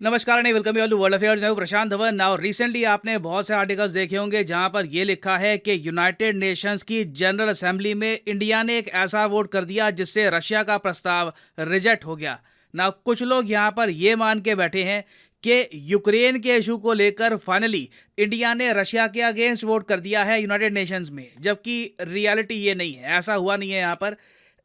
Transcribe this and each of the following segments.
नमस्कार and welcome you to world affairs. मैं हूं प्रशांत धवन। नाउ रिसेंटली आपने बहुत से आर्टिकल्स देखे होंगे जहां पर यह लिखा है कि यूनाइटेड नेशंस की जनरल असेंबली में इंडिया ने एक ऐसा वोट कर दिया जिससे रशिया का प्रस्ताव रिजेक्ट हो गया। नाउ कुछ लोग यहां पर यह मान के बैठे हैं कि यूक्रेन के इशू को लेकर फाइनली इंडिया ने रशिया के अगेंस्ट वोट कर दिया है यूनाइटेड नेशंस में, जबकि रियलिटी ये नहीं है, ऐसा हुआ नहीं है। यहाँ पर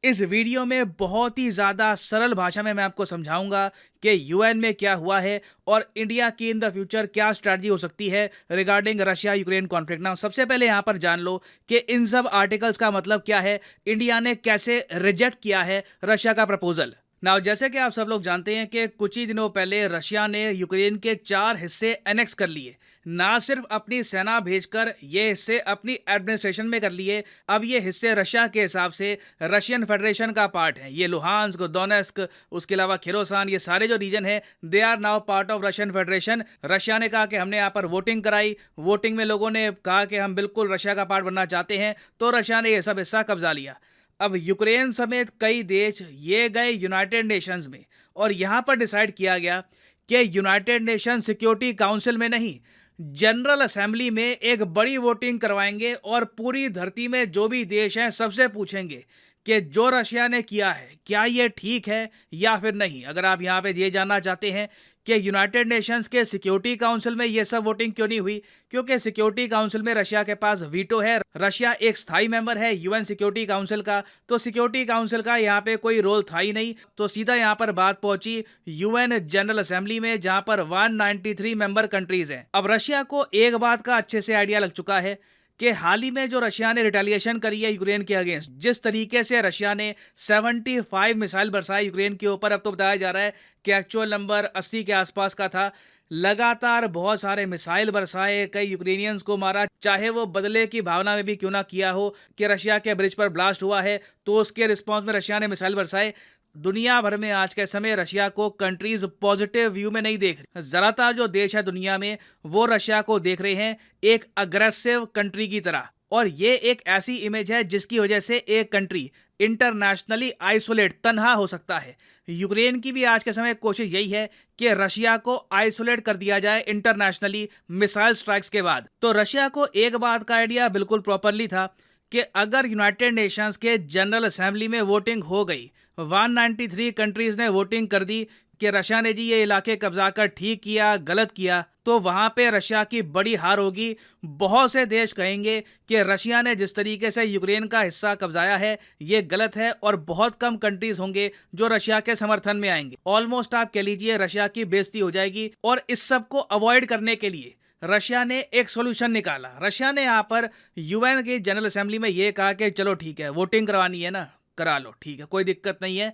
इस वीडियो में बहुत ही ज़्यादा सरल भाषा में मैं आपको समझाऊंगा कि यूएन में क्या हुआ है और इंडिया की इन द फ्यूचर क्या स्ट्रैटेजी हो सकती है रिगार्डिंग रशिया यूक्रेन कॉन्फ्लिक्ट। ना सबसे पहले यहाँ पर जान लो कि इन सब आर्टिकल्स का मतलब क्या है, इंडिया ने कैसे रिजेक्ट किया है रशिया का प्रपोजल। ना जैसे कि आप सब लोग जानते हैं कि कुछ ही दिनों पहले रशिया ने यूक्रेन के 4 हिस्से एनेक्स कर लिए। ना सिर्फ अपनी सेना भेजकर ये हिस्से अपनी एडमिनिस्ट्रेशन में कर लिए, अब ये हिस्से रशिया के हिसाब से रशियन फेडरेशन का पार्ट है। ये लुहांस्क, दोनेस्क, उसके अलावा खिरोसान, ये सारे जो रीजन है they are now part of Russian Federation. Russia ने कहा कि हमने यहाँ पर वोटिंग कराई, वोटिंग में लोगों ने कहा कि हम बिल्कुल रशिया का पार्ट बनना चाहते हैं, तो रशिया ने ये सब हिस्सा कब्जा लिया। अब यूक्रेन समेत कई देश ये गए यूनाइटेड नेशंस में और यहाँ पर डिसाइड किया गया कि यूनाइटेड नेशन सिक्योरिटी काउंसिल में नहीं, जनरल असेंबली में एक बड़ी वोटिंग करवाएंगे और पूरी धरती में जो भी देश हैं सबसे पूछेंगे कि जो रशिया ने किया है क्या ये ठीक है या फिर नहीं। अगर आप यहाँ पे ये जानना चाहते हैं कि यूनाइटेड नेशंस के सिक्योरिटी काउंसिल में ये सब वोटिंग क्यों नहीं हुई, क्योंकि सिक्योरिटी काउंसिल में रशिया के पास वीटो है। रशिया एक स्थायी मेंबर है यूएन सिक्योरिटी काउंसिल का, तो सिक्योरिटी काउंसिल का यहाँ पे कोई रोल था ही नहीं। तो सीधा यहाँ पर बात पहुंची यूएन जनरल असेंबली में, जहाँ पर 193 मेंबर कंट्रीज हैं। अब रशिया को एक बात का अच्छे से आइडिया लग चुका है कि हाल ही में जो रशिया ने रिटेलिएशन करी है यूक्रेन के अगेंस्ट, जिस तरीके से रशिया ने 75 मिसाइल बरसाए यूक्रेन के ऊपर, अब तो बताया जा रहा है कि एक्चुअल नंबर 80 के आसपास का था। लगातार बहुत सारे मिसाइल बरसाए, कई यूक्रेनियंस को मारा, चाहे वो बदले की भावना में भी क्यों ना किया हो कि रशिया के ब्रिज पर ब्लास्ट हुआ है तो उसके रिस्पॉन्स में रशिया ने मिसाइल बरसाए। दुनिया भर में आज के समय रशिया को कंट्रीज पॉजिटिव व्यू में नहीं देख रहे। ज्यादातर जो देश है दुनिया में वो रशिया को देख रहे हैं एक अग्रेसिव कंट्री की तरह, और ये एक ऐसी इमेज है जिसकी वजह से एक कंट्री इंटरनेशनली आइसोलेट, तन्हा हो सकता है। यूक्रेन की भी आज के समय कोशिश यही है कि रशिया को आइसोलेट कर दिया जाए इंटरनेशनली मिसाइल स्ट्राइक्स के बाद। तो रशिया को एक बात का आइडिया बिल्कुल प्रॉपरली था कि अगर यूनाइटेड नेशंस के जनरल असेंबली में वोटिंग हो गई, 193 कंट्रीज ने वोटिंग कर दी कि रशिया ने जी ये इलाके कब्जा कर ठीक किया, गलत किया, तो वहां पे रशिया की बड़ी हार होगी। बहुत से देश कहेंगे कि रशिया ने जिस तरीके से यूक्रेन का हिस्सा कब्जाया है ये गलत है, और बहुत कम कंट्रीज होंगे जो रशिया के समर्थन में आएंगे। ऑलमोस्ट आप कह लीजिए रशिया की बेइज्जती हो जाएगी। और इस सब को अवॉइड करने के लिए रशिया ने एक सॉल्यूशन निकाला। रशिया ने यहाँ पर यूएन की जनरल असेंबली में ये कहा कि चलो ठीक है, वोटिंग करवानी है ना, करा लो, ठीक है, कोई दिक्कत नहीं है,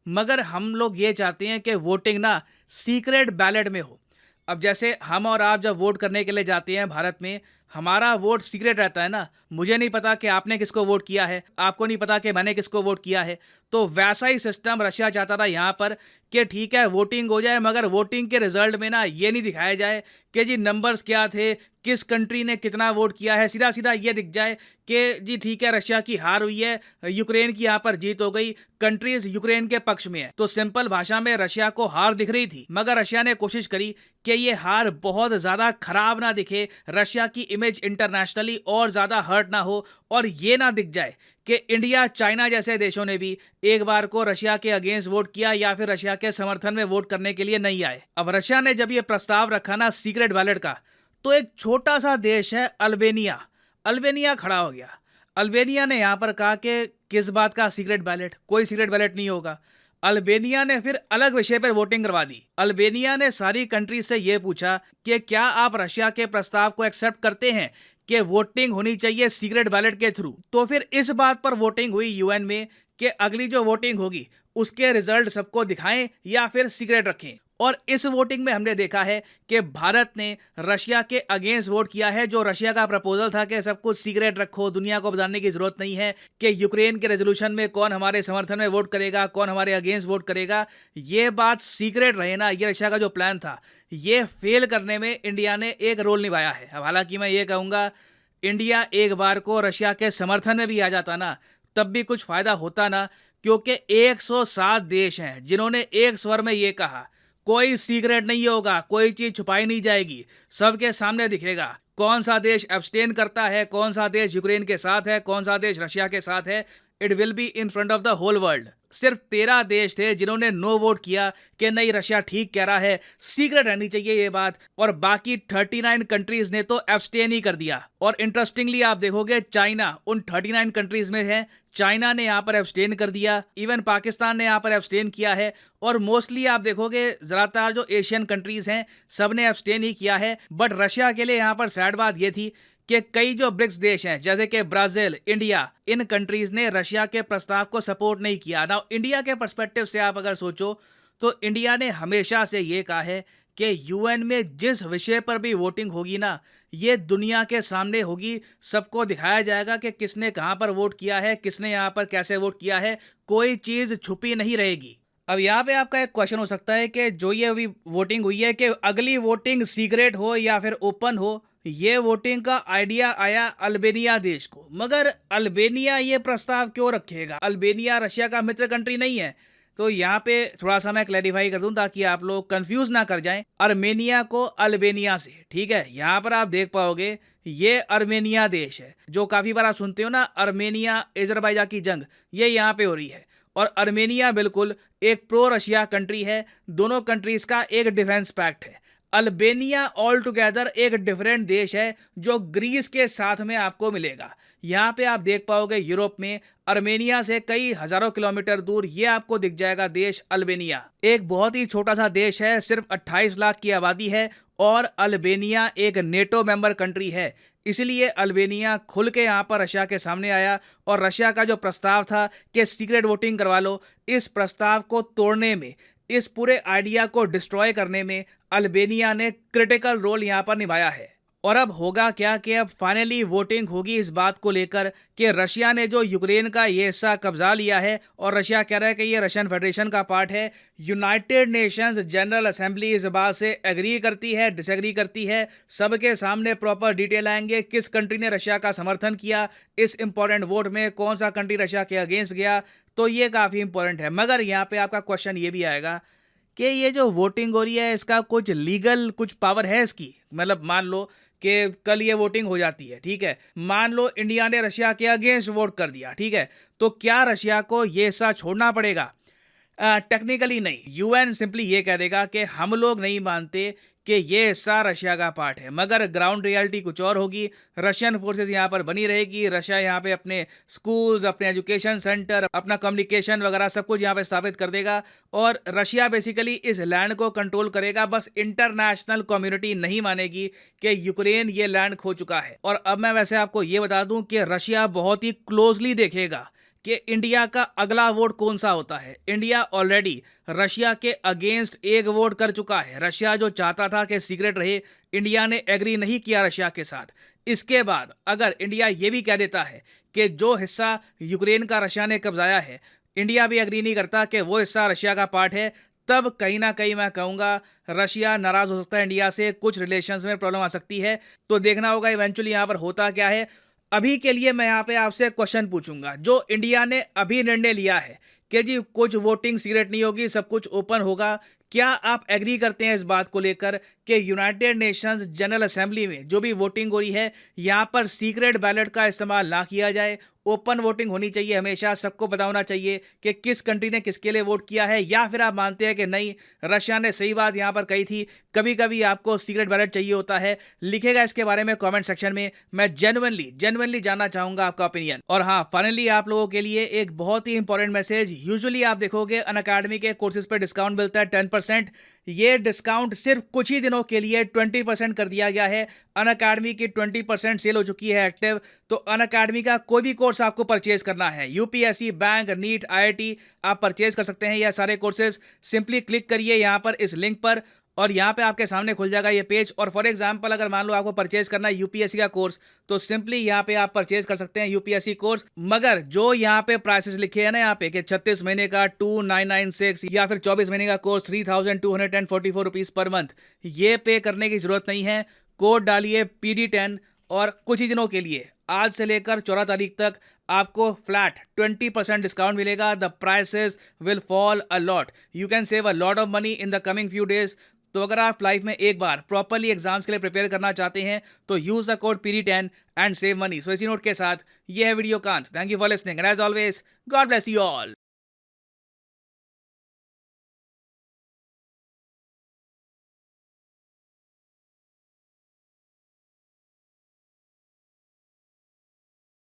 मगर हम लोग ये चाहते हैं कि वोटिंग ना सीक्रेट बैलेट में हो। अब जैसे हम और आप जब वोट करने के लिए जाते हैं भारत में, हमारा वोट सीक्रेट रहता है ना, मुझे नहीं पता कि आपने किसको वोट किया है, आपको नहीं पता कि मैंने किसको वोट किया है। तो वैसा ही सिस्टम रशिया चाहता था यहाँ पर कि ठीक है वोटिंग हो जाए, मगर वोटिंग के रिजल्ट में ना ये नहीं दिखाया जाए कि जी नंबर्स क्या थे, किस कंट्री ने कितना वोट किया है। सीधा सीधा ये दिख जाए कि जी ठीक है रशिया की हार हुई है, यूक्रेन की यहाँ पर जीत हो गई, कंट्रीज यूक्रेन के पक्ष में है। तो सिंपल भाषा में रशिया को हार दिख रही थी, मगर रशिया ने कोशिश करी कि ये हार बहुत ज्यादा खराब ना दिखे, रशिया की इमेज इंटरनेशनली और ज्यादा हर्ट ना हो, और ये ना दिख जाए कि इंडिया, चाइना जैसे देशों ने भी एक बार को रशिया के अगेंस्ट वोट किया या फिर रशिया के समर्थन में वोट करने के लिए नहीं आए। अब रशिया ने जब ये प्रस्ताव रखा ना सीक्रेट बैलेट का, तो एक छोटा सा देश है अल्बेनिया, अल्बेनिया खड़ा हो गया। अल्बेनिया ने यहां पर कहा कि किस बात का सीक्रेट बैलेट, कोई सीक्रेट बैलेट नहीं होगा। अल्बेनिया ने फिर अलग विषय पर वोटिंग करवा दी। अल्बेनिया ने सारी कंट्री से यह पूछा कि क्या आप रशिया के प्रस्ताव को एक्सेप्ट करते हैं कि वोटिंग होनी चाहिए सीक्रेट बैलेट के थ्रू। तो फिर इस बात पर वोटिंग हुई यूएन में कि अगली जो वोटिंग होगी उसके रिजल्ट सबको दिखाएं या फिर सीक्रेट रखें। और इस वोटिंग में हमने देखा है कि भारत ने रशिया के अगेंस्ट वोट किया है। जो रशिया का प्रपोजल था कि सब कुछ सीक्रेट रखो, दुनिया को बताने की जरूरत नहीं है कि यूक्रेन के रेजोल्यूशन में कौन हमारे समर्थन में वोट करेगा, कौन हमारे अगेंस्ट वोट करेगा, ये बात सीक्रेट रहे ना, ये रशिया का जो प्लान था ये फेल करने में इंडिया ने एक रोल निभाया है। अब हालांकि मैं ये कहूँगा इंडिया एक बार को रशिया के समर्थन में भी आ जाता ना, तब भी कुछ फायदा होता ना, क्योंकि 107 देश हैं जिन्होंने एक स्वर में ये कहा कोई सीक्रेट नहीं होगा, कोई चीज छुपाई नहीं जाएगी, सबके सामने दिखेगा कौन सा देश एब्सटेन करता है, कौन सा देश यूक्रेन के साथ है, कौन सा देश रशिया के साथ है। It will be in front of the whole world. सिर्फ 13 देश थे जिन्होंने नो वोट किया कि नहीं रशिया ठीक कह रहा है, सीक्रेट रहनी चाहिए ये बात, और बाकी 39 कंट्रीज ने तो एब्सटेन ही कर दिया। और इंटरेस्टिंगली आप देखोगे चाइना उन 39 कंट्रीज में है, चाइना ने यहाँ पर एब्सटेन कर दिया, इवन पाकिस्तान ने यहाँ पर एब्सटेन किया है, और मोस्टली आप देखोगे ज़्यादातर जो एशियन कंट्रीज हैं सब ने एब्सटेन ही किया है। बट रशिया के लिए यहाँ पर सैड बात ये थी कि कई जो ब्रिक्स देश हैं जैसे कि ब्राजील, इंडिया, इन कंट्रीज ने रशिया के प्रस्ताव को सपोर्ट नहीं किया। ना इंडिया के पर्सपेक्टिव से आप अगर सोचो तो इंडिया ने हमेशा से ये कहा है कि यूएन में जिस विषय पर भी वोटिंग होगी ना, ये दुनिया के सामने होगी, सबको दिखाया जाएगा कि किसने कहाँ पर वोट किया है, किसने यहाँ पर कैसे वोट किया है, कोई चीज़ छुपी नहीं रहेगी। अब यहाँ पे आपका एक क्वेश्चन हो सकता है कि जो ये अभी वोटिंग हुई है कि अगली वोटिंग सीक्रेट हो या फिर ओपन हो, ये वोटिंग का आइडिया आया अल्बेनिया देश को। मगर अल्बेनिया ये प्रस्ताव क्यों रखेगा? अल्बेनिया रशिया का मित्र कंट्री नहीं है। तो यहाँ पे थोड़ा सा मैं क्लैरिफाई कर दूं ताकि आप लोग कंफ्यूज ना कर जाएं अर्मेनिया को अल्बेनिया से, ठीक है। यहाँ पर आप देख पाओगे ये अर्मेनिया देश है, जो काफ़ी बार आप सुनते हो ना अर्मेनिया अजरबैजान की जंग, ये यहाँ पे हो रही है। और अर्मेनिया बिल्कुल एक प्रो रशिया कंट्री है, दोनों कंट्रीज का एक डिफेंस पैक्ट है। अल्बेनिया ऑल टुगेदर एक डिफरेंट देश है जो ग्रीस के साथ में आपको मिलेगा। यहाँ पे आप देख पाओगे यूरोप में अर्मेनिया से कई हजारों किलोमीटर दूर ये आपको दिख जाएगा देश अल्बेनिया। एक बहुत ही छोटा सा देश है, सिर्फ 28 लाख की आबादी है, और अल्बेनिया एक नेटो मेंबर कंट्री है। इसलिए अल्बेनिया खुल के यहाँ पर रशिया के सामने आया, और रशिया का जो प्रस्ताव था कि सीक्रेट वोटिंग करवा लो, इस प्रस्ताव को तोड़ने में, इस पूरे आइडिया को डिस्ट्रॉय करने में अल्बेनिया ने क्रिटिकल रोल यहाँ पर निभाया है। और अब होगा क्या कि अब फाइनली वोटिंग होगी इस बात को लेकर कि रशिया ने जो यूक्रेन का ये हिस्सा कब्जा लिया है, और रशिया कह रहा है कि ये रशियन फेडरेशन का पार्ट है। यूनाइटेड नेशंस जनरल असेंबली इस बात से एग्री करती है, डिसएग्री करती है, सबके सामने प्रॉपर डिटेल आएंगे किस कंट्री ने रशिया का समर्थन किया, इस इंपॉर्टेंट वोट में कौन सा कंट्री रशिया के अगेंस्ट गया। तो ये काफ़ी इंपॉर्टेंट है। मगर यहाँ पे आपका क्वेश्चन ये भी आएगा कि ये जो वोटिंग हो रही है इसका कुछ लीगल कुछ पावर है इसकी? मतलब मान लो कि कल ये वोटिंग हो जाती है, ठीक है, मान लो इंडिया ने रशिया के अगेंस्ट वोट कर दिया, ठीक है, तो क्या रशिया को ये हिस्सा छोड़ना पड़ेगा? टेक्निकली नहीं, यूएन सिंपली ये कह देगा कि हम लोग नहीं मानते कि ये हिस्सा रशिया का पार्ट है। मगर ग्राउंड रियलिटी कुछ और होगी। रशियन फोर्सेस यहाँ पर बनी रहेगी, रशिया यहाँ पे अपने स्कूल्स, अपने एजुकेशन सेंटर, अपना कम्युनिकेशन वगैरह सब कुछ यहाँ पे स्थापित कर देगा, और रशिया बेसिकली इस लैंड को कंट्रोल करेगा। बस इंटरनेशनल कम्युनिटी नहीं मानेगी कि यूक्रेन ये लैंड खो चुका है। और अब मैं वैसे आपको ये बता दूं कि रशिया बहुत ही क्लोजली देखेगा कि इंडिया का अगला वोट कौन सा होता है। इंडिया ऑलरेडी रशिया के अगेंस्ट एक वोट कर चुका है। रशिया जो चाहता था कि सीक्रेट रहे, इंडिया ने एग्री नहीं किया रशिया के साथ। इसके बाद अगर इंडिया ये भी कह देता है कि जो हिस्सा यूक्रेन का रशिया ने कब्जाया है, इंडिया भी एग्री नहीं करता कि वो हिस्सा रशिया का पार्ट है, तब कहीं ना कहीं मैं कहूँगा रशिया नाराज़ हो सकता है इंडिया से, कुछ रिलेशंस में प्रॉब्लम आ सकती है। तो देखना होगा इवेंचुअली यहाँ पर होता क्या है। अभी के लिए मैं यहाँ पे आपसे क्वेश्चन पूछूंगा, जो इंडिया ने अभी निर्णय लिया है कि जी कुछ वोटिंग सीक्रेट नहीं होगी, सब कुछ ओपन होगा, क्या आप एग्री करते हैं इस बात को लेकर कि यूनाइटेड नेशंस जनरल असेंबली में जो भी वोटिंग हो रही है यहाँ पर सीक्रेट बैलेट का इस्तेमाल ना किया जाए, ओपन वोटिंग होनी चाहिए, हमेशा सबको पता होना चाहिए कि किस कंट्री ने किसके लिए वोट किया है? या फिर आप मानते हैं कि नहीं, रशिया ने सही बात यहाँ पर कही थी, कभी कभी आपको सीक्रेट बैलेट चाहिए होता है? लिखेगा इसके बारे में कमेंट सेक्शन में, मैं जेन्युइनली जानना चाहूंगा आपका ओपिनियन। और हाँ, फाइनली आप लोगों के लिए एक बहुत ही इंपॉर्टेंट मैसेज। यूजुअली आप देखोगे अनअकैडमी के कोर्सेज पर डिस्काउंट मिलता है 10%, ये डिस्काउंट सिर्फ कुछ ही दिनों के लिए 20% कर दिया गया है। अनअकैडमी की 20% सेल हो चुकी है एक्टिव। तो अनअकैडमी का कोई भी कोर्स आपको परचेज करना है, यूपीएससी, बैंक, नीट, आईआईटी, आप परचेज कर सकते हैं यह सारे कोर्सेज। सिंपली क्लिक करिए यहाँ पर इस लिंक पर, और यहाँ पे आपके सामने खुल जाएगा ये पेज। और फॉर एग्जांपल अगर मान लो आपको परचेज करना है यूपीएससी का कोर्स, तो सिंपली यहाँ पे आप परचेज कर सकते हैं यूपीएससी कोर्स। मगर जो यहाँ पे प्राइसेस लिखे हैं ना यहाँ पे कि 36 महीने का 2996 या फिर 24 महीने का कोर्स 3244 रुपीज़ पर मंथ, ये पे करने की जरूरत नहीं है। कोड डालिए PD10 और कुछ ही दिनों के लिए आज से लेकर 14 तारीख तक आपको फ्लैट 20% डिस्काउंट मिलेगा। The prices will fall a lot, you can save a lot of money in the coming few days. तो अगर आप लाइफ में एक बार प्रॉपरली एग्जाम्स के लिए प्रिपेयर करना चाहते हैं तो use the code PIRI10 and save money. So इसी नोट के साथ ये है वीडियो का अंत। Thank you for listening and as always God bless you all.